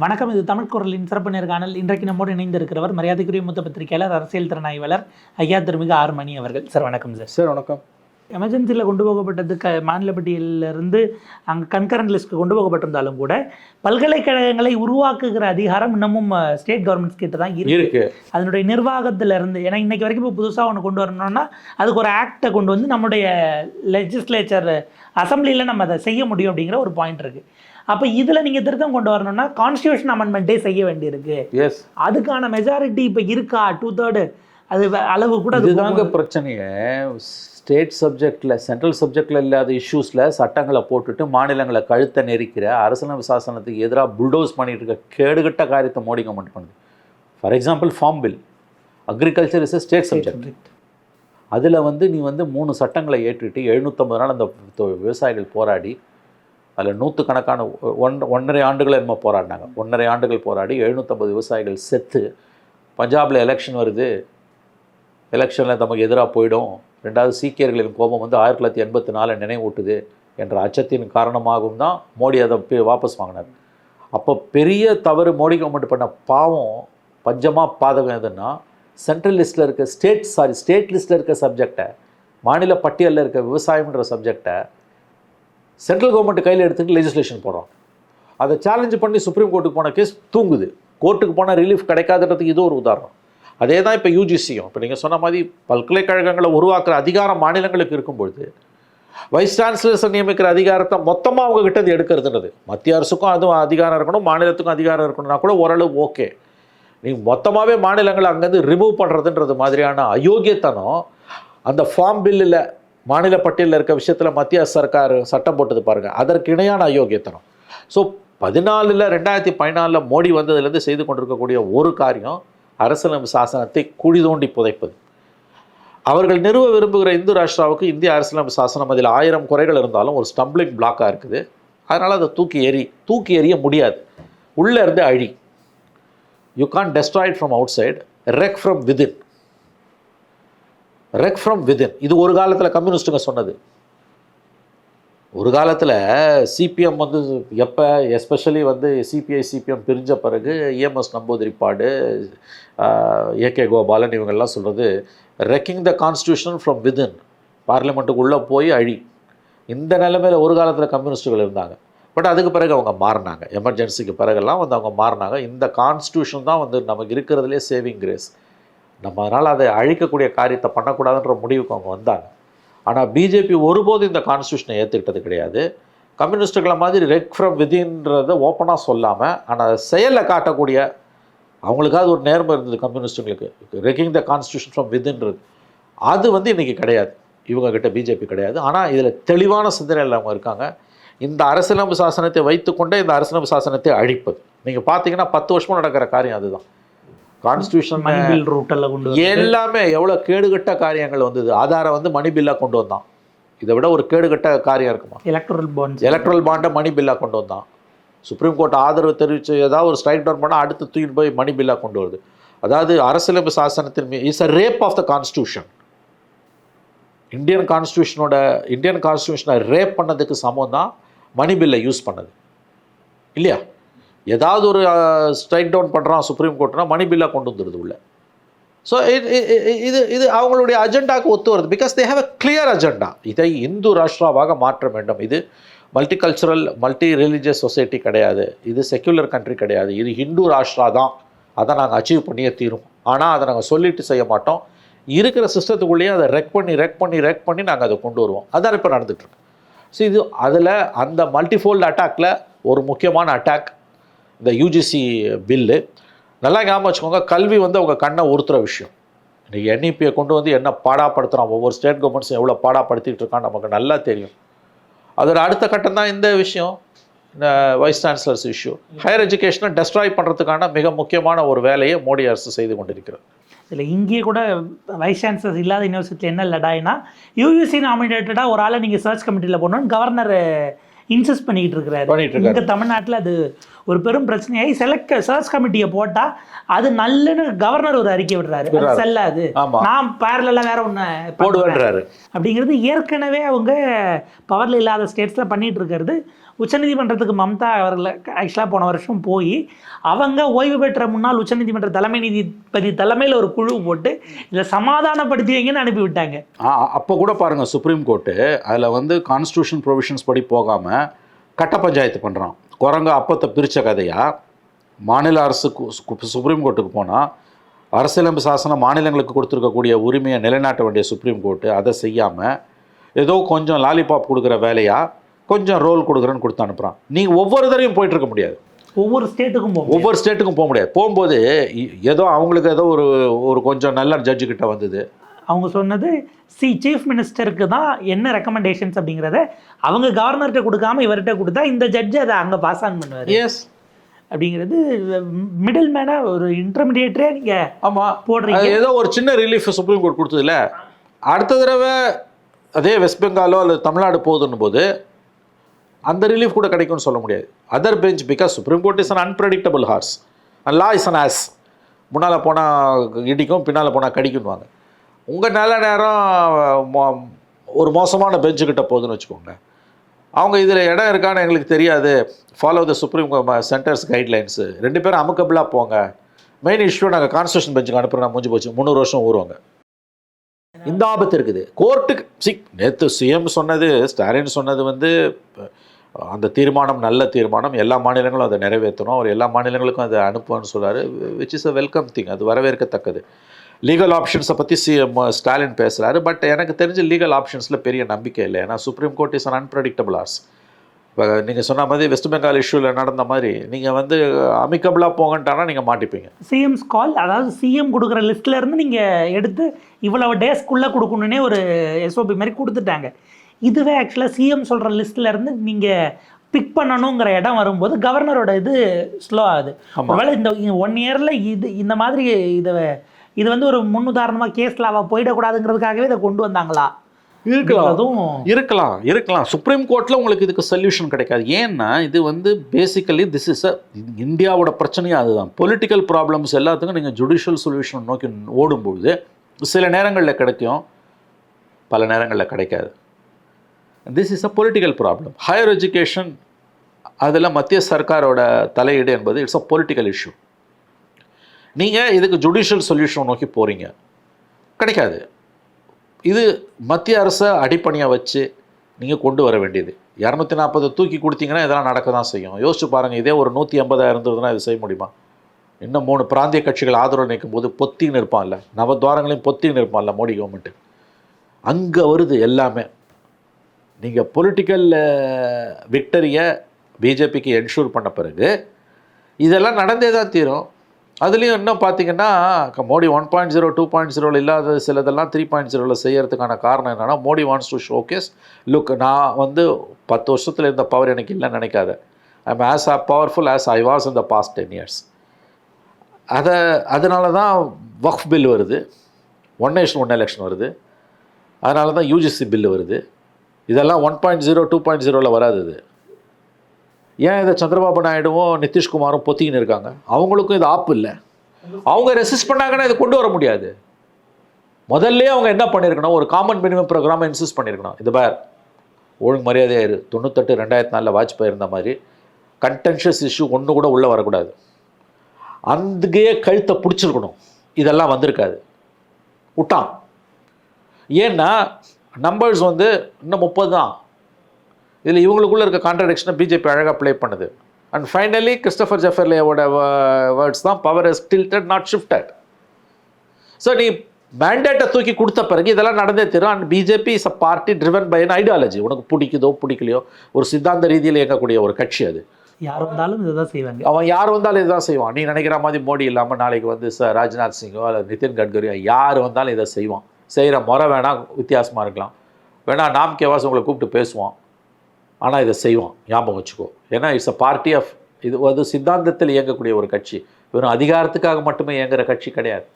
வணக்கம். இது தமிழ் குரலின் சிறப்பு நேர்காணல். இன்றைக்கு நம்மோடு இணைந்திருக்கிறவர் மரியாதைக்குரிய மூத்த பத்திரிகையாளர், அரசியல் திறனாய்வாளர் ஐயா திருமிகு ஆர் மணி அவர்கள். சார் வணக்கம். சார் வணக்கம். எமர்ஜென்சியில் கொண்டு போகப்பட்டதுக்கு மாநில பட்டியலிருந்து அங்கே கன்கரண்ட் லிஸ்ட்டுக்கு கொண்டு போகப்பட்டிருந்தாலும் கூட பல்கலைக்கழகங்களை உருவாக்குகிற அதிகாரம் இன்னமும் ஸ்டேட் கவர்மெண்ட்ஸ் கிட்ட தான் இருக்கு. அதனுடைய நிர்வாகத்திலிருந்து, ஏன்னா இன்னைக்கு வரைக்கும் இப்போ புதுசாக ஒன்று கொண்டு வரணும்னா அதுக்கு ஒரு ஆக்டை கொண்டு வந்து நம்முடைய லெஜிஸ்லேச்சர் அசம்பிளியில் நம்ம அதை செய்ய முடியும் அப்படிங்கிற ஒரு பாயிண்ட் இருக்குது. அப்போ இதில் நீங்கள் திருத்தம் கொண்டு வரணும்னா கான்ஸ்டியூஷன் அமெண்ட்மெண்ட்டே செய்ய வேண்டியிருக்கு. எஸ், அதுக்கான மெஜாரிட்டி இப்போ இருக்கா? 2/3 அது அளவு கூட. இதுதாங்க பிரச்சனையே. ஸ்டேட் சப்ஜெக்டில், சென்ட்ரல் சப்ஜெக்டில் இல்லாத இஷ்யூஸில் சட்டங்களை போட்டுட்டு மாநிலங்களை கழுத்தை நெரிக்கிற அரசியல் சாசனத்துக்கு எதிராக புல்டோஸ் பண்ணிட்டு இருக்க கேடுகட்ட காரியத்தை மோடி கமெண்ட் பண்ணுது. For example, farm bill, agriculture is a state subject. அதில் நீ 3 சட்டங்களை ஏற்றிட்டு 750 நாள் அந்த விவசாயிகள் போராடி, அதில் 100 கணக்கான 1.5 ஆண்டுகள் என்னமோ போராடினாங்க. 1.5 ஆண்டுகள் போராடி 750 விவசாயிகள் செத்து, பஞ்சாபில் எலெக்ஷன் வருது, எலெக்ஷனில் நமக்கு எதிராக போயிடும், 2வது சீக்கியர்களின் கோபம் 1984 நினைவூட்டுது என்ற அச்சத்தின் காரணமாகவும் தான் மோடி அதை வாபஸ் வாங்கினார். அப்போ பெரிய தவறு மோடி கவர்மெண்ட் பண்ண பாவம், பஞ்சமாக பாதகம் எதுன்னா, சென்ட்ரல் லிஸ்ட்டில் இருக்க ஸ்டேட் லிஸ்ட்டில் இருக்க சப்ஜெக்டை, மாநில பட்டியலில் இருக்க விவசாயம்ன்ற சப்ஜெக்டை சென்ட்ரல் கவர்மெண்ட் கையில் எடுத்துட்டு லெஜிஸ்லேஷன் போடுறோம். அதை சேலஞ்ச் பண்ணி சுப்ரீம் கோர்ட்டுக்கு போன கேஸ் தூங்குது. கோர்ட்டுக்கு போனால் ரிலீஃப் கிடைக்காதுன்றதுக்கு இது ஒரு உதாரணம். அதே தான் இப்போ யூஜிசியும். இப்போ நீங்கள் சொன்ன மாதிரி பல்கலைக்கழகங்களை உருவாக்குற அதிகாரம் மாநிலங்களுக்கு இருக்கும்பொழுது வைஸ் சான்சலர்ஸை நியமிக்கிற அதிகாரத்தை மொத்தமாக அவங்க கிட்ட எடுக்கிறதுன்றது, மத்திய அரசுக்கும் அதுவும் அதிகாரம் இருக்கணும், மாநிலத்துக்கும் அதிகாரம் இருக்கணும்னா கூட ஓரளவு ஓகே. நீங்கள் மொத்தமாகவே மாநிலங்களை அங்கேருந்து ரிமூவ் பண்ணுறதுன்றது மாதிரியான அயோக்கியத்தனம் அந்த ஃபார்ம் பில்லில் மாநில பட்டியலில் இருக்க விஷயத்தில் மத்திய சர்க்கார் சட்டம் போட்டது பாருங்கள், அதற்கு இணையான அயோக்கியத்தனம். ஸோ 2014 மோடி வந்ததுலேருந்து செய்து கொண்டிருக்கக்கூடிய ஒரு காரியம் அரசியலமைப்பு சாசனத்தை குழி தோண்டி புதைப்பது. அவர்கள் நிறுவ விரும்புகிற இந்து ராஷ்டிராவுக்கு இந்திய அரசியலமைப்பு சாசனம் அதில் 1000 குறைகள் இருந்தாலும் ஒரு ஸ்டம்பிளிங் பிளாக்காக இருக்குது. அதனால் அதை தூக்கி எறிய முடியாது. உள்ளே இருந்து அழி. You can destroy it from outside, wreck from within. இது ஒரு காலத்தில் கம்யூனிஸ்ட்டுங்க சொன்னது. ஒரு காலத்தில் சிபிஎம் எப்போ எஸ்பெஷலி சிபிஐ சிபிஎம் பிரிஞ்ச பிறகு இஎம்எஸ் நம்பூதிரிப்பாடு, ஏகே கோபாலன் இவங்கெல்லாம் சொல்கிறது, wrecking the constitution from within, பார்லிமெண்ட்டுக்கு உள்ளே போய் அழி. இந்த நிலைமையில் ஒரு காலத்தில் கம்யூனிஸ்ட்டுகள் இருந்தாங்க. பட் அதுக்கு பிறகு அவங்க மாறினாங்க. எமர்ஜென்சிக்கு பிறகெல்லாம் அவங்க மாறினாங்க. இந்த கான்ஸ்டியூஷன் தான் நமக்கு இருக்கிறதுலே சேவிங் கிரேஸ். நம்ம அதனால் அதை அழிக்கக்கூடிய காரியத்தை பண்ணக்கூடாதுன்ற முடிவுக்கு அவங்க வந்தாங்க. ஆனால் பிஜேபி ஒருபோதும் இந்த கான்ஸ்டியூஷனை ஏற்றுக்கிட்டது கிடையாது. கம்யூனிஸ்ட்டுகளை மாதிரி ரெக் ஃப்ரம் விதின்றதை ஓப்பனாக சொல்லாமல், ஆனால் செயலில் காட்டக்கூடிய அவங்களுக்காவது ஒரு நேர்மை இருந்தது கம்யூனிஸ்ட்டுங்களுக்கு. ரெக்கிங் த கான்ஸ்டியூஷன் ஃப்ரம் விதின்றது அது இன்றைக்கி கிடையாது. இவங்ககிட்ட பிஜேபி கிடையாது. ஆனால் இதில் தெளிவான சிந்தனையில் அவங்க இருக்காங்க. இந்த அரசியலமைப்பு சாசனத்தை வைத்துக்கொண்டே இந்த அரசியலமைப்பு சாசனத்தை அழிப்பது. நீங்கள் பார்த்தீங்கன்னா 10 வருஷமாக நடக்கிற காரியம் அதுதான். கான்ஸ்டியூஷன் எல்லாமே எவ்வளோ கேடுகட்ட காரியங்கள் வந்தது. ஆதாரம் மணி பில்லாக கொண்டு வந்தான். இதை விட ஒரு கேடுகட்ட காரியம் இருக்குமா? எலக்ட்ரல் பாண்டை மணி பில்லாக கொண்டு வந்தான். சுப்ரீம் கோர்ட் ஆதரவு தெரிவித்து ஏதாவது ஒரு ஸ்ட்ரைக் டவுன் பண்ணால் அடுத்து தூக்கிட்டு போய் மணி பில்லாக கொண்டு வருது. அதாவது அரசியலமைப்பு சாசனத்தின் is a rape of the constitution. Indian கான்ஸ்டியூஷனை ரேப் பண்ணதுக்கு சமம் தான் மணி பில்லை யூஸ் பண்ணது, இல்லையா? ஏதாவது ஒரு ஸ்ட்ரைக் டவுன் பண்ணுறான் சுப்ரீம் கோர்ட்னா மணி பில்லாக கொண்டு வந்துடுது உள்ள. ஸோ இது அவங்களுடைய அஜெண்டாவுக்கு ஒத்து வருது. Because they have a clear agenda. இதை இந்து ராஷ்டிராவாக மாற்ற வேண்டும். இது multi cultural, multi religious society கிடையாது. இது செக்யுலர் கண்ட்ரி கிடையாது. இது ஹிந்து ராஷ்டிரா தான். அதை நாங்கள் அச்சீவ் பண்ணியே தீரும். ஆனால் அதை நாங்கள் சொல்லிட்டு செய்ய மாட்டோம். இருக்கிற சிஸ்டத்துக்குள்ளேயே அதை ரெக் பண்ணி நாங்கள் அதை கொண்டு வருவோம். அதான் இப்போ நடந்துகிட்ருக்கு. ஸோ இது அதில் அந்த மல்டிஃபோல்டு அட்டாக்கில் ஒரு முக்கியமான அட்டாக் இந்த யூஜிசி பில்லு. நல்லா ஞாபகம் வச்சுக்கோங்க, கல்வி அவங்க கண்ணை உறுத்துகிற விஷயம். இன்றைக்கி என்இபியை கொண்டு என்ன பாடாப்படுத்துகிறான், ஒவ்வொரு ஸ்டேட் கவர்மெண்ட்ஸும் எவ்வளோ பாடாப்படுத்திகிட்டு இருக்கான்னு நமக்கு நல்லா தெரியும். அதோட அடுத்த கட்டம் தான் இந்த விஷயம், இந்த வைஸ் சான்சலர்ஸ் இஷ்யூ. ஹையர் எஜுகேஷனை டெஸ்ட்ராய் பண்ணுறதுக்கான மிக முக்கியமான ஒரு வேலையை மோடி அரசு செய்து கொண்டிருக்கிறது. இதில் இங்கேயே கூட வைஸ் சான்சலர்ஸ் இல்லாத யூனிவர்சிட்டியில் என்ன லடாயினா, யூயூசி நாமினேட்டடாக ஒரு ஆளை நீங்கள் சர்ச் கமிட்டியில் போடணும்னு கவர்னர் இன்சிஸ்ட் பண்ணிக்கிட்டு இருக்கிறாரு. இங்கே தமிழ்நாட்டில் அது ஒரு பெரும் பிரச்சனையாகி சர்ச் கமிட்டியை போட்டால் அது நல்லன்னு கவர்னர் ஒரு அறிக்கை விடுறாரு, அது செல்லாது, நான் பேரலாம் வேற ஒன்று போடுவேன்றாரு. அப்படிங்கிறது ஏற்கனவே அவங்க பவரில் இல்லாத ஸ்டேட்ஸில் பண்ணிட்டு இருக்கிறது. உச்சநீதிமன்றத்துக்கு மம்தா அவர்கள் ஆக்சுவலாக போன வருஷம் போய் அவங்க ஓய்வு பெற்ற முன்னாள் உச்சநீதிமன்ற தலைமை நீதிபதி தலைமையில் ஒரு குழு போட்டு இதை சமாதானப்படுத்தி வைங்கன்னு அனுப்பிவிட்டாங்க. அப்போ கூட பாருங்கள், சுப்ரீம் கோர்ட்டு அதில் வந்து கான்ஸ்டியூஷன் ப்ரொவிஷன்ஸ் படி போகாமல் கட்ட பஞ்சாயத்து பண்ணுறான். குரங்க அப்பத்தை பிரித்த கதையாக மாநில அரசுக்கு சுப்ரீம் கோர்ட்டுக்கு போனால் அரசியலமைப்பு சாசனம் மாநிலங்களுக்கு கொடுத்துருக்கக்கூடிய உரிமையை நிலைநாட்ட வேண்டிய சுப்ரீம் கோர்ட்டு அதை செய்யாமல் ஏதோ கொஞ்சம் லாலிபாப் கொடுக்குற வேலையாக கொஞ்சம் ரோல் கொடுக்குறேன்னு கொடுத்து அனுப்புகிறான். நீங்கள் ஒவ்வொரு தடையும் போயிட்டு இருக்க முடியாது, ஒவ்வொரு ஸ்டேட்டுக்கும் போக முடியாது. போகும்போது ஏதோ அவங்களுக்கு ஏதோ ஒரு கொஞ்சம் நல்ல ஜட்ஜு கிட்ட வந்தது. அவங்க சொன்னது சீஃப் மினிஸ்டருக்கு தான் என்ன ரெக்கமெண்டேஷன்ஸ் அப்படிங்கிறத அவங்க கவர்னர்கிட்ட கொடுக்காம இவர்கிட்ட கொடுத்தா இந்த ஜட்ஜு அதை அங்கே பாஸ் ஆன் பண்ணுவார். எஸ், அப்படிங்கிறது மிடில் மேனாக ஒரு இன்டர்மீடியேட்டரே நீங்கள் ஆமாம் போடுறீங்க. ஏதோ ஒரு சின்ன ரிலீஃப் சுப்ரீம் கோர்ட் கொடுத்ததில்ல, அடுத்த தடவை அதே வெஸ்ட் பெங்காலோ அல்லது தமிழ்நாடு போகுதுன்னு போது அந்த ரிலீஃப் கூட கிடைக்கும்னு சொல்ல முடியாது. Other bench, because supreme court is an unpredictable horse and law is an ass. முன்னால் போனால் இடிக்கும், பின்னால் போனால் கடிக்கும்வாங்க. உங்கள் நல்ல நேரம் ஒரு மோசமான பெஞ்சுக்கிட்ட போகுதுன்னு வச்சுக்கோங்க. அவங்க இதில் இடம் இருக்கான்னு எங்களுக்கு தெரியாது, follow the supreme centres guidelines, 2 பேரும் அமுக்கபிளாக போங்க, மெயின் இஷ்யூ நாங்கள் கான்ஸ்டியூஷன் பெஞ்சுக்கு அனுப்புகிறோம், முடிஞ்சு போச்சு, 300 வருஷம் ஊறுவாங்க. இந்த ஆபத்து இருக்குது கோர்ட்டுக்கு. நேற்று சிஎம் சொன்னது, ஸ்டாலின் சொன்னது வந்து அந்த தீர்மானம் நல்ல தீர்மானம், எல்லா மாநிலங்களும் அதை நிறைவேற்றணும், அவர் எல்லா மாநிலங்களுக்கும் அதை அனுப்புவான்னு சொல்கிறாரு, which is a welcome thing, அது வரவேற்கத்தக்கது. லீகல் ஆப்ஷன்ஸை பற்றி ஸ்டாலின் பேசுகிறாரு. பட் எனக்கு தெரிஞ்ச லீகல் ஆப்ஷன்ஸில் பெரிய நம்பிக்கை இல்லை. ஏன்னா supreme court is an unpredictable horse. இப்போ நீங்கள் சொன்ன மாதிரி வெஸ்ட் பெங்கால் இஷ்யூவில் நடந்த மாதிரி நீங்கள் வந்து அமிக்கபிளாக போங்கன்ட்டானா நீங்கள் மாட்டிப்பீங்க. சிஎம்ஸ் கால், அதாவது சிஎம் கொடுக்குற லிஸ்ட்டில் இருந்து நீங்கள் எடுத்து இவ்வளவு டேஸ்க்குள்ளே கொடுக்கணுன்னே ஒரு எஸ்ஓபி மாதிரி கொடுத்துட்டாங்க. இதுவே ஆக்சுவலாக சிஎம் சொல்கிற லிஸ்ட்டில் இருந்து நீங்கள் பிக் பண்ணணுங்கிற இடம் வரும்போது கவர்னரோட இது ஸ்லோ ஆகுது. ஒருவேளை இந்த 1 இயரில் இந்த மாதிரி இது வந்து ஒரு முன்னுதாரணமாக கேஸ் லாவாக போயிடக்கூடாதுங்கிறதுக்காகவே இதை கொண்டு வந்தாங்களா? இருக்கலாம். சுப்ரீம் கோர்ட்டில் உங்களுக்கு இதுக்கு சொல்யூஷன் கிடைக்காது. ஏன்னா இது வந்து பேசிக்கலி திஸ் இஸ் இந்தியாவோட பிரச்சனையும் அதுதான். பொலிட்டிக்கல் ப்ராப்ளம்ஸ் எல்லாத்துக்கும் நீங்கள் ஜுடிஷியல் சொல்யூஷன் நோக்கி ஓடும்பொழுது சில நேரங்களில் கிடைக்கும், பல நேரங்களில் கிடைக்காது. This is a political problem. Higher education அதில் மத்திய சர்க்காரோட தலையீடு என்பது இட்ஸ் அ பொலிட்டிக்கல் இஷ்யூ. நீங்கள் இதுக்கு ஜுடிஷியல் சொல்யூஷன் நோக்கி போகிறீங்க, கிடைக்காது. இது மத்திய அரசை அடிப்படையாக வச்சு நீங்கள் கொண்டு வர வேண்டியது. 240 தூக்கி கொடுத்தீங்கன்னா இதெல்லாம் நடக்க தான் செய்யும். யோசிச்சு பாருங்கள், இதே ஒரு 150 இருந்ததுன்னா இது செய்ய முடியுமா? இன்னும் 3 பிராந்திய கட்சிகள் ஆதரவு நிற்கும் போது பொத்தின்னு இருப்பான்ல, நவத்வாரங்களையும் பொத்தின்னு இருப்பான்ல மோடி கவர்மெண்ட்டு. அங்கே வருது எல்லாமே. நீங்கள் பொலிட்டிக்கல் விக்டரியை பிஜேபிக்கு என்ஷூர் பண்ண பிறகு இதெல்லாம் நடந்தே தான் தீரும். அதுலேயும் இன்னும் பார்த்தீங்கன்னா மோடி 1.0 2.0 இல்லாத சிலதெல்லாம் 3.0 செய்யறதுக்கான காரணம் என்னென்னா, Modi wants to showcase, look நான் வந்து 10 வருஷத்தில் இருந்த பவர் எனக்கு இல்லைன்னு நினைக்காத, I am as powerful as I was in the past 10 years. அதனால தான் வக்ஃப் பில் வருது, 1 nation 1 election வருது, அதனால தான் யூஜிசி பில்லு வருது. இதெல்லாம் 1.0 2.0 வராது. இது ஏன் இதை சந்திரபாபு நாயுடுவும் நிதிஷ்குமாரும் பொத்திக்கின்னு இருக்காங்க? அவங்களுக்கும் இது ஆப்பு இல்லை. அவங்க ரெசிஸ்ட் பண்ணாங்கன்னா இதை கொண்டு வர முடியாது. முதல்ல அவங்க என்ன பண்ணியிருக்கணும், ஒரு காமன் மினிமம் ப்ரோக்ராமை இன்சிஸ்ட் பண்ணியிருக்கணும். இது பார், ஒழுங்கு மரியாதையாக இரு, 98 2004 வாஜ்பாய் இருந்த மாதிரி கண்டென்ஷியஸ் இஷ்யூ ஒன்று கூட உள்ளே வரக்கூடாது. அங்கேயே கழுத்தை பிடிச்சிருக்கணும். இதெல்லாம் வந்திருக்காது, விட்டான். ஏன்னா நம்பர்ஸ் வந்து இன்னும் 30 தான். இதில் இவங்களுக்குள்ளே இருக்க கான்ட்ரடிக்ஷனை பிஜேபி அழகாக ப்ளே பண்ணுது. அண்ட் ஃபைனலி கிறிஸ்டோஃபர் ஜெஃபர்லேயோட வேர்ட்ஸ் தான், power is tilted not shifted. So நீ மேண்டேட்டை தூக்கி கொடுத்த பிறகு இதெல்லாம் நடந்தே தரும். And BJP is a party driven by an ideology. உனக்கு பிடிக்குதோ பிடிக்கலையோ ஒரு சித்தாந்த ரீதியில் இயங்கக்கூடிய ஒரு கட்சி அது. யார் வந்தாலும் இதுதான் செய்வாங்க. அவன் யார் வந்தாலும் இதுதான் செய்வான். நீ நினைக்கிற மாதிரி மோடி இல்லாமல் நாளைக்கு வந்து ராஜ்நாத் சிங்கோ அல்லது நிதின் கட்கரியோ யார் வந்தாலும் இதை செய்வான். செய்கிற முறை வேணால் வித்தியாசமாக இருக்கலாம், வேணால் நாம் கேவாஸ் உங்களை கூப்பிட்டு பேசுவான், ஆனால் இதை செய்வான். ஞாபகம் வச்சுக்கோ. ஏன்னா இட்ஸ் அ பார்ட்டி ஆஃப், இது வந்து சித்தாந்தத்தில் இயங்கக்கூடிய ஒரு கட்சி, வெறும் அதிகாரத்துக்காக மட்டுமே இயங்குகிற கட்சி கிடையாது.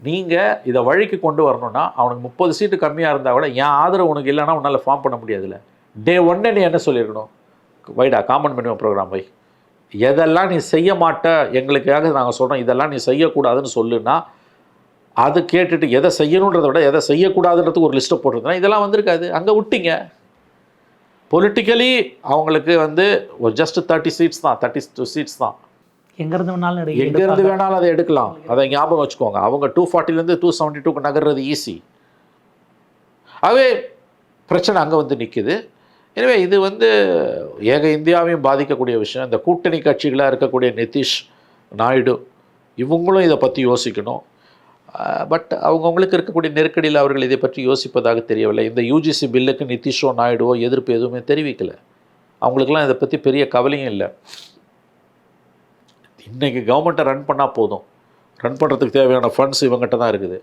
நீங்கள் இதை வழிக்கு கொண்டு வரணும்னா அவனுக்கு 30 சீட்டு கம்மியாக இருந்தால் கூட என் ஆதரவு உனக்கு இல்லைன்னா உன்னால் ஃபார்ம் பண்ண முடியாதுல்ல. டே 1 நீ என்ன சொல்லியிருக்கணும், வைடா காமன் மினிமம் ப்ரோக்ராம் வை, எதெல்லாம் நீ செய்ய மாட்ட, எங்களுக்காக நாங்கள் சொல்கிறோம் இதெல்லாம் நீ செய்யக்கூடாதுன்னு சொல்லுன்னா அது கேட்டுட்டு எதை செய்யணுன்றதை விட எதை செய்யக்கூடாதுன்றதுக்கு ஒரு லிஸ்ட்டை போட்டிருந்தேன். இதெல்லாம் வந்திருக்காது. அங்கே விட்டீங்க. பொலிட்டிக்கலி அவங்களுக்கு வந்து ஒரு ஜஸ்ட் 30 சீட்ஸ் தான், 32 சீட்ஸ் தான். எங்கேருந்து வேணாலும் எங்கேருந்து வேணாலும் அதை எடுக்கலாம். அதை ஞாபகம் வச்சுக்கோங்க. அவங்க 240லேருந்து 272க்கு நகர்றது ஈஸி. ஆகவே பிரச்சனை அங்கே வந்து நிற்குது. எனவே இது வந்து ஏக இந்தியாவையும் பாதிக்கக்கூடிய விஷயம். இந்த கூட்டணி கட்சிகளாக இருக்கக்கூடிய நிதிஷ், நாயுடு இவங்களும் இதை பற்றி யோசிக்கணும். பட் அவங்கவுங்களுக்கு இருக்கக்கூடிய நெருக்கடியில் அவர்கள் இதை பற்றி யோசிப்பதாக தெரியவில்லை. இந்த யூஜிசி பில்லுக்கு நிதிஷோ நாயுடுவோ எதிர்ப்பு எதுவுமே தெரிவிக்கலை. அவங்களுக்கெல்லாம் இதை பற்றி பெரிய கவலையும் இல்லை. இன்றைக்கி கவர்மெண்ட்டை ரன் பண்ணால் போதும். ரன் பண்ணுறதுக்கு தேவையான ஃபண்ட்ஸ் இவங்ககிட்ட தான் இருக்குது.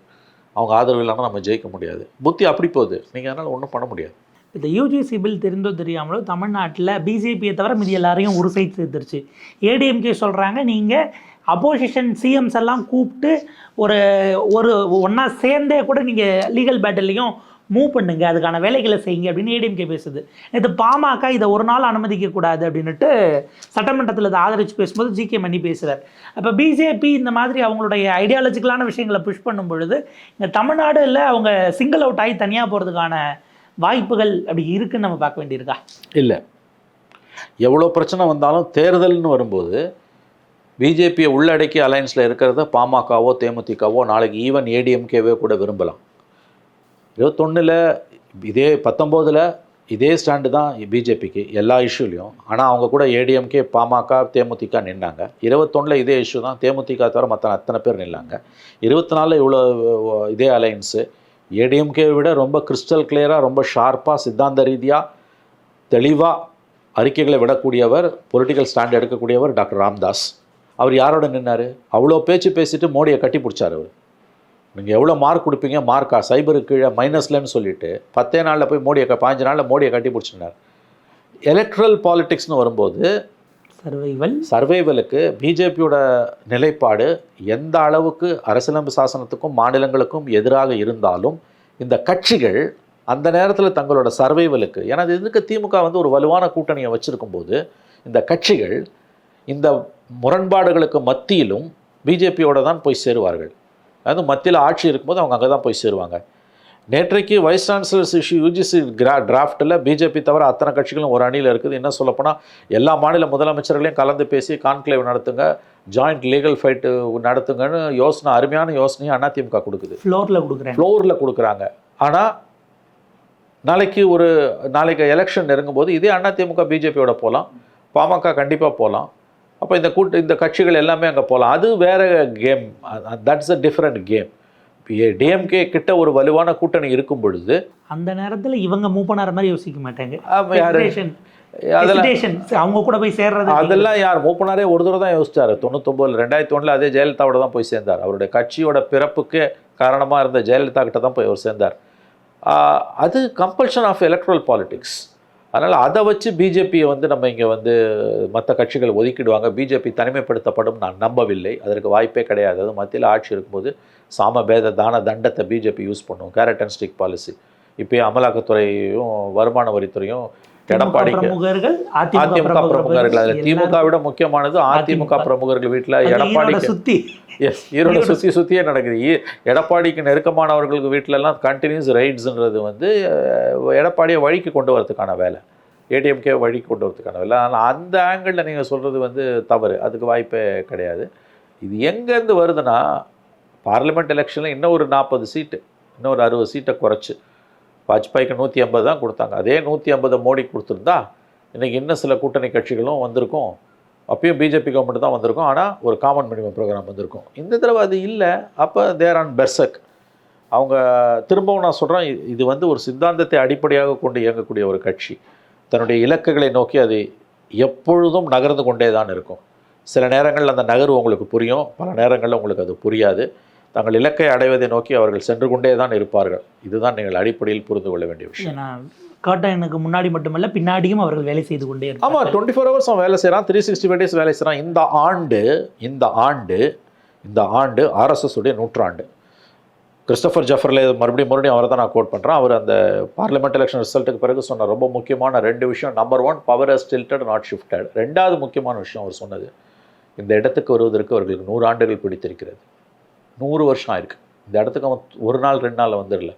அவங்க ஆதரவு இல்லாமல் நம்ம ஜெயிக்க முடியாது. புத்தி அப்படி போகுது. நீங்கள் அதனால் ஒன்றும் பண்ண முடியாது. இந்த யூஜிசி பில் தெரிந்தோ தெரியாமலோ தமிழ்நாட்டில் பிஜேபியை தவிர மீதி எல்லாரையும் ஒரு சைட் சேர்த்துருச்சு. ஏடிஎம்கே சொல்கிறாங்க நீங்கள் அப்போசிஷன் சிஎம்ஸ் எல்லாம் கூப்பிட்டு ஒரு ஒரு ஒன்றா சேர்ந்தே கூட நீங்கள் லீகல் பேட்டிலையும் மூவ் பண்ணுங்க, அதுக்கான வேலைகளை செய்யுங்க அப்படின்னு ஏடிஎம்கே பேசுது. இது பாமக இதை ஒரு நாள் அனுமதிக்கக்கூடாது அப்படின்ட்டு சட்டமன்றத்தில் இதை ஆதரித்து பேசும்போது ஜிகே மணி பேசுகிறார். அப்போ பிஜேபி இந்த மாதிரி அவங்களுடைய ஐடியாலஜிக்கலான விஷயங்களை புஷ் பண்ணும் பொழுது இங்கே தமிழ்நாடுல அவங்க சிங்கிள் அவுட் ஆகி தனியாக போகிறதுக்கான வாய்ப்புகள் அப்படி இருக்குன்னு நம்ம பார்க்க வேண்டியிருக்கா? இல்லை, எவ்வளோ பிரச்சனை வந்தாலும் தேர்தல்னு வரும்போது பிஜேபியை உள்ளடக்கி அலையன்ஸில் இருக்கிறத பாமகவோ தேமுதிகவோ நாளைக்கு ஈவன் ஏடிஎம்கேவே கூட விரும்பலாம். 21 இதே 19 இதே ஸ்டாண்டு தான் பிஜேபிக்கு எல்லா இஷ்யூலையும். ஆனால் அவங்க கூட ஏடிஎம்கே பாமக தேமுதிக நின்னாங்க. 21 இதே இஷ்யூ தான். தேமுதிக தவிர மற்ற அத்தனை பேர் நின்னாங்க. 24 இவ்வளோ இதே அலையன்ஸு. ஏடிஎம்கே விட ரொம்ப கிறிஸ்டல் கிளியராக ரொம்ப ஷார்ப்பாக சித்தாந்த ரீதியாக தெளிவாக அறிக்கைகளை விடக்கூடியவர், பொலிட்டிக்கல் ஸ்டாண்ட் எடுக்கக்கூடியவர் டாக்டர் ராம்தாஸ். அவர் யாரோட நின்னார்? அவ்வளோ பேச்சு பேசிட்டு மோடியை கட்டி பிடிச்சார். அவர் நீங்கள் எவ்வளோ மார்க் கொடுப்பீங்க, மார்க்கா சைபருக்கு கீழே மைனஸ்லன்னு சொல்லிட்டு 10 நாளில் போய் மோடியை 15 நாளில் மோடியை கட்டி பிடிச்சினார். எலக்ட்ரல் பாலிட்டிக்ஸ்னு வரும்போது சர்வைவலுக்கு பிஜேபியோட நிலைப்பாடு எந்த அளவுக்கு அரசியலமைப்பு சாசனத்துக்கும் மாநிலங்களுக்கும் எதிராக இருந்தாலும் இந்த கட்சிகள் அந்த நேரத்தில் தங்களோட சர்வைவலுக்கு, ஏன்னா இதுக்கு திமுக வந்து ஒரு வலுவான கூட்டணியை வச்சுருக்கும் போது இந்த கட்சிகள் இந்த முரண்பாடுகளுக்கு மத்தியிலும் பிஜேபியோட தான் போய் சேருவார்கள். அது மத்தியில் ஆட்சி இருக்கும்போது அவங்க அங்கே தான் போய் சேருவாங்க. நேற்றைக்கு வைஸ் சான்சலர்ஸ் இஷ்யூ யூஜிசி டிராஃப்ட்டில் பிஜேபி தவிர அத்தனை கட்சிகளும் ஒரு அணியில் இருக்குது. என்ன சொல்லப்போனால் எல்லா மாநில முதலமைச்சர்களையும் கலந்து பேசி கான்க்ளேவ் நடத்துங்க, ஜாயிண்ட் லீகல் ஃபைட்டு நடத்துங்கன்னு யோசனை, அருமையான யோசனையை அதிமுக கொடுக்குது. ஃப்ளோரில் கொடுக்குறாங்க. ஆனால் நாளைக்கு எலெக்ஷன் நெருங்கும்போது இதே அதிமுக பிஜேபியோட போகலாம், பாமக கண்டிப்பாக போகலாம். அப்போ இந்த கட்சிகள் எல்லாமே அங்கே போகலாம். அது வேறு game. That's a different game. DMK கிட்ட ஒரு வலுவான கூட்டணி இருக்கும் பொழுது அந்த நேரத்தில் இவங்க மூவ் பண்ணார மாதிரி யோசிக்க மாட்டாங்க. அவங்க கூட போய் சேர்றது அதெல்லாம் யார் மூவ் பண்ணாரே ஒரு தடவை தான் யோசிச்சார். 2001 அதே ஜெயலலிதாவோட தான் போய் சேர்ந்தார். அவருடைய கட்சியோட பிறப்புக்கு காரணமாக இருந்த ஜெயலலிதா கிட்ட தான் போய் அவர் சேர்ந்தார். அது கம்பல்ஷன் ஆஃப் எலக்ட்ரல் பாலிட்டிக்ஸ். அதனால் அதை வச்சு பிஜேபியை வந்து நம்ம இங்கே வந்து மற்ற கட்சிகள் ஒதுக்கிடுவாங்க, பிஜேபி தனிமைப்படுத்தப்படும் நான் நம்பவில்லை. அதற்கு வாய்ப்பே கிடையாது. அது மத்தியில் ஆட்சி இருக்கும்போது சாமபேத தான தண்டத்தை பிஜேபி யூஸ் பண்ணும், கேரட் அண்ட் ஸ்டிக் பாலிசி. இப்போ அமலாக்கத்துறையும் வருமான வரித்துறையும் எடப்பாடிக்கு அதிமுக பிரமுகர்கள், அதில் திமுக விட முக்கியமானது அதிமுக பிரமுகர்கள் வீட்டில் எடப்பாடிக்கு ஈரோடு சுற்றியே நடக்குது. எடப்பாடிக்கு நெருக்கமானவர்களுக்கு வீட்டிலலாம் கண்டினியூஸ் ரைட்ஸுன்றது வந்து எடப்பாடியை வழிக்கு கொண்டு வரதுக்கான வேலை, ஏடிஎம்கே வழிக்கு கொண்டு வரதுக்கான வேலை. ஆனால் அந்த ஆங்கிளில் நீங்கள் சொல்கிறது வந்து தவறு. அதுக்கு வாய்ப்பே கிடையாது. இது எங்கேருந்து வருதுன்னா, பார்லிமெண்ட் எலெக்ஷனில் இன்னும் ஒரு 40 சீட்டு, இன்னும் ஒரு 60 சீட்டை குறைச்சி வாஜ்பாய்க்கு 150 தான் கொடுத்தாங்க. அதே 150 மோடி கொடுத்துருந்தா இன்றைக்கி இன்னும் சில கூட்டணி கட்சிகளும் வந்திருக்கும். அப்பயும் பிஜேபி கவர்மெண்ட் தான் வந்திருக்கும். ஆனால் ஒரு காமன் மினிமம் ப்ரோக்ராம் வந்திருக்கும். இந்த தடவை அது இல்லை. அப்போ தேர் ஆன் பெர்சக். அவங்க திரும்பவும் நான் சொல்கிறேன், இது வந்து ஒரு சித்தாந்தத்தை அடிப்படையாக கொண்டு இயங்கக்கூடிய ஒரு கட்சி. தன்னுடைய இலக்குகளை நோக்கி அது எப்பொழுதும் நகர்ந்து கொண்டே தான் இருக்கும். சில நேரங்களில் அந்த நகர்வு உங்களுக்கு புரியும், பல நேரங்களில் உங்களுக்கு அது புரியாது. தங்கள் இலக்கை அடைவதை நோக்கி அவர்கள் சென்று கொண்டே தான் இருப்பார்கள். இதுதான் நீங்கள் அடிப்படையில் புரிந்து கொள்ள வேண்டிய விஷயம். எனக்கு முன்னாடி மட்டுமல்ல பின்னாடியும் அவர்கள் வேலை செய்து கொண்டே இருக்காங்க. ஆமாம், 24 hours அவன் வேலை செய்கிறான், 365 days வேலை செய்கிறான். இந்த ஆண்டு ஆர்எஸ்எஸ் உடைய 100 ஆண்டு. கிறிஸ்டோஃபர் ஜெஃபர்லே மறுபடியும் அவரை தான் நான் கோட் பண்ணுறேன். அவர் அந்த பார்லிமெண்ட் எலெக்ஷன் ரிசல்ட்டுக்கு பிறகு சொன்ன ரொம்ப முக்கியமான 2 விஷயம். Number 1, power has tilted not shifted. 2வது முக்கியமான விஷயம் அவர் சொன்னது, இந்த இடத்துக்கு வருவதற்கு அவர்களுக்கு 100 ஆண்டுகள் பிடித்திருக்கிறது. 100 வருஷம் ஆயிருக்கு. இந்த இடத்துக்கு அவன் ஒரு நாள் 2 நாளில் வந்துடல.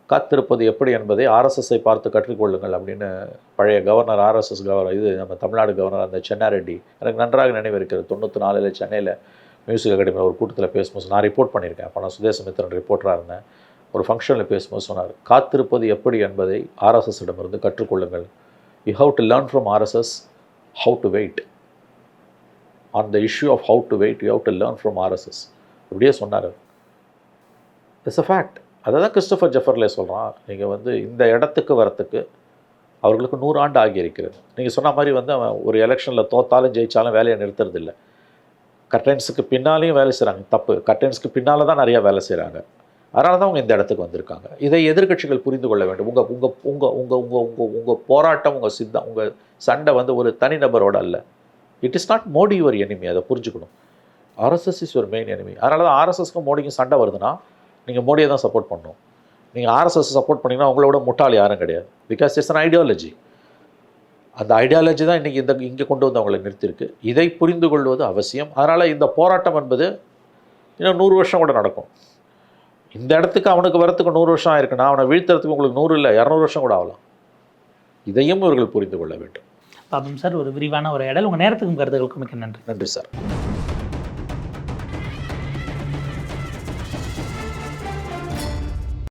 காத்திருப்பது எப்படி என்பதை ஆர்எஸ்எஸ்ஸை பார்த்து கற்றுக்கொள்ளுங்கள் அப்படின்னு பழைய கவர்னர், ஆர்எஸ்எஸ் கவர்னர், இது நம்ம தமிழ்நாடு கவர்னர் அந்த சென்னாரெட்டி, எனக்கு நன்றாக நினைவு இருக்கிறது. 94 சென்னையில் மியூசிக் அகாடமியில் ஒரு கூட்டத்தில் பேசும்போது நான் ரிப்போர்ட் பண்ணியிருக்கேன். அப்போ நான் சுதேசமித்திரன் ரிப்போர்ட்டராக இருந்தேன். ஒரு ஃபங்க்ஷனில் பேசும்போது சொன்னார், காத்திருப்பது எப்படி என்பதை ஆர்எஸ்எஸ்ஸிடமிருந்து கற்றுக்கொள்ளுங்கள். You have to learn from RSS how to wait. On the issue of how to wait you have to learn from RSS. இப்படியே சொன்னார். It's a fact. அதை தான் கிறிஸ்டோஃபர் ஜெஃபர்லே சொல்கிறான். நீங்கள் வந்து இந்த இடத்துக்கு வரத்துக்கு அவர்களுக்கு 100 ஆண்டு ஆகியிருக்கிறது. நீங்கள் சொன்ன மாதிரி வந்து அவன் ஒரு எலெக்ஷனில் தோத்தாலும் ஜெயித்தாலும் வேலையை நிறுத்துறது இல்லை. கர்டைன்ஸுக்கு பின்னாலேயும் வேலை செய்கிறாங்க. தப்பு, கர்டைன்ஸுக்கு பின்னால் தான் நிறையா வேலை செய்கிறாங்க. அதனால தான் அவங்க இந்த இடத்துக்கு வந்திருக்காங்க. இதை எதிர்க்கட்சிகள் புரிந்து கொள்ள வேண்டும். உங்கள் உங்கள் உங்கள் உங்கள் உங்கள் உங்கள் உங்கள் போராட்டம், உங்கள் சண்டை வந்து ஒரு தனிநபரோட அல்ல. It is not Modi your enemy. அதை புரிஞ்சுக்கணும். RSS is your main enemy. அதனால தான் ஆர்எஸ்எஸ்க்கும் மோடிக்கும் சண்டை வருதுன்னா நீங்கள் மோடியை தான் சப்போர்ட் பண்ணணும். நீங்கள் ஆர்எஸ்எஸ் சப்போர்ட் பண்ணிங்கன்னா உங்களோட முட்டாள் யாரும் கிடையாது. Because it's an ideology. அந்த ஐடியாலஜி தான் இன்றைக்கி இங்கே கொண்டு வந்து அவங்களை நிறுத்திருக்கு. இதை புரிந்து கொள்வது அவசியம். அதனால் இந்த போராட்டம் என்பது இன்னும் 100 வருஷம் கூட நடக்கும். இந்த இடத்துக்கு அவனுக்கு வரத்துக்கு 100 வருஷம் ஆயிருக்குன்னா அவனை வீழ்த்துறதுக்கு உங்களுக்கு 100 இல்லை 200 வருஷம் கூட ஆகலாம். இதையும் இவர்கள் புரிந்து கொள்ள வேண்டும். பாப்போம் சார். ஒரு விரிவான உரையாடல். உங்கள் நேரத்துக்கும் கருத்துக்களுக்கும் மிக்க நன்றி. நன்றி சார்.